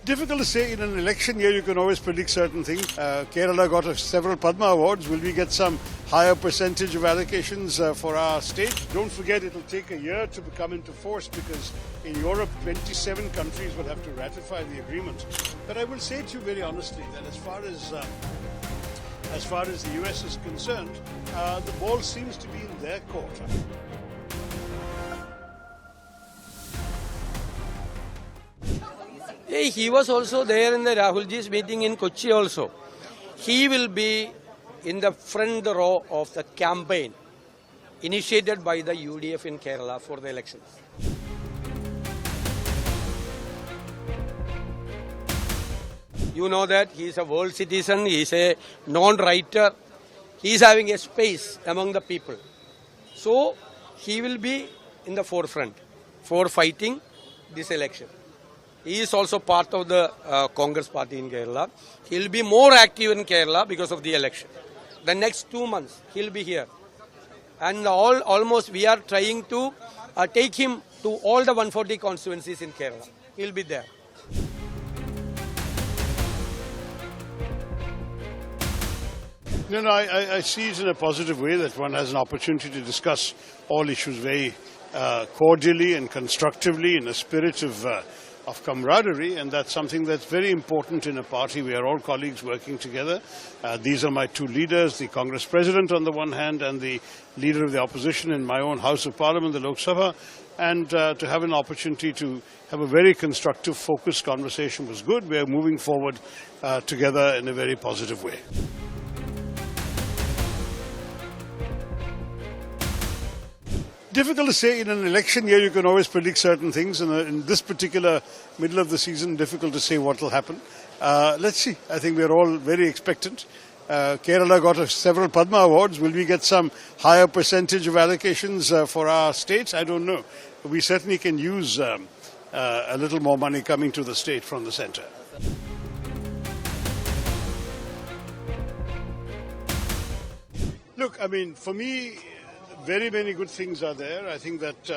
Difficult to say. In an election year, you can always predict certain things. Kerala got several Padma Awards. Will we get some higher percentage of allocations for our state? Don't forget, it will take a year to come into force because in Europe, 27 countries will have to ratify the agreement. But I will say to you very honestly that as far as the US is concerned, the ball seems to be in their court. He was also there in the Rahulji's meeting in Kochi also. He will be in the front row of the campaign initiated by the UDF in Kerala for the elections. You know that he is a world citizen, he is a non-writer, he is having a space among the people. So he will be in the forefront for fighting this election. He is also part of the Congress party in Kerala. He will be more active in Kerala because of the election. The next 2 months, he will be here. And almost we are trying to take him to all the 140 constituencies in Kerala. He will be there. No, I see it in a positive way that one has an opportunity to discuss all issues very cordially and constructively in a spirit of camaraderie, and that's something that's very important in a party. We are all colleagues working together. These are my two leaders, the Congress President on the one hand and the Leader of the Opposition in my own House of Parliament, the Lok Sabha, and to have an opportunity to have a very constructive, focused conversation was good. We are moving forward together in a very positive way. Difficult to say. In an election year, you can always predict certain things. And in this particular middle of the season, difficult to say what will happen. Let's see. I think we are all very expectant. Kerala got several Padma Awards. Will we get some higher percentage of allocations for our states? I don't know. We certainly can use a little more money coming to the state from the centre. Look, I mean, for me, very many good things are there. I think that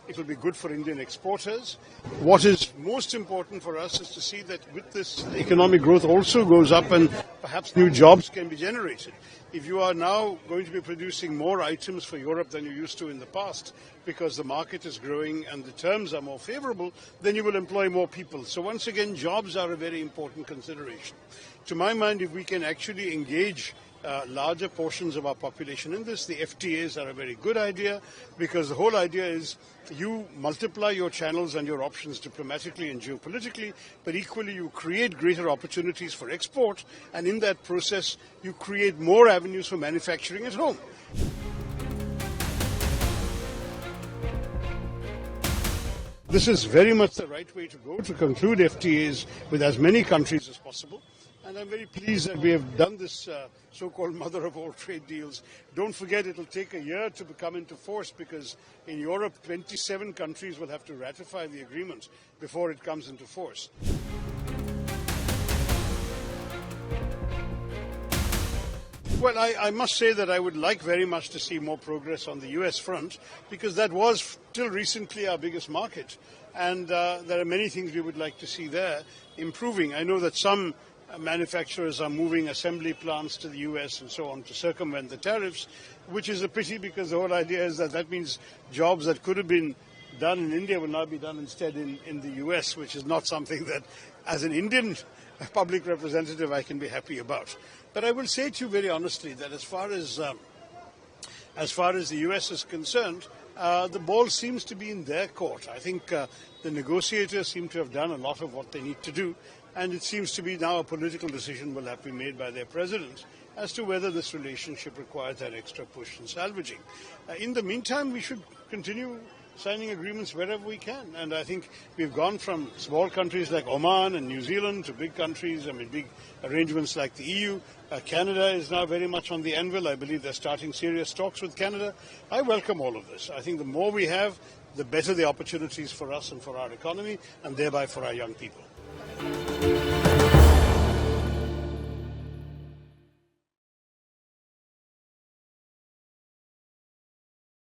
it will be good for Indian exporters. What is most important for us is to see that with this, economic growth also goes up and perhaps new jobs can be generated. If you are now going to be producing more items for Europe than you used to in the past because the market is growing and the terms are more favorable, then you will employ more people. So once again, jobs are a very important consideration. To my mind, if we can actually engage larger portions of our population in this, the FTAs are a very good idea, because the whole idea is you multiply your channels and your options diplomatically and geopolitically, but equally you create greater opportunities for export, and in that process you create more avenues for manufacturing at home. This is very much the right way to go, to conclude FTAs with as many countries as possible. And I'm very pleased that we have done this so-called mother of all trade deals. Don't forget, it will take a year to come into force because in Europe, 27 countries will have to ratify the agreement before it comes into force. Well, I must say that I would like very much to see more progress on the US front, because that was till recently our biggest market. And there are many things we would like to see there improving. I know that some manufacturers are moving assembly plants to the US and so on to circumvent the tariffs, which is a pity, because the whole idea is that means jobs that could have been done in India will now be done instead in the US, which is not something that as an Indian public representative I can be happy about. But I will say to you very honestly that as far as the US is concerned, the ball seems to be in their court. I think the negotiators seem to have done a lot of what they need to do, and it seems to be now a political decision will have to be made by their president as to whether this relationship requires that extra push and salvaging. In the meantime, we should continue signing agreements wherever we can, and I think we've gone from small countries like Oman and New Zealand to big countries, big arrangements like the EU. Canada is now very much on the anvil. I believe they're starting serious talks with Canada. I welcome all of this. I think the more we have, the better the opportunities for us and for our economy, and thereby for our young people.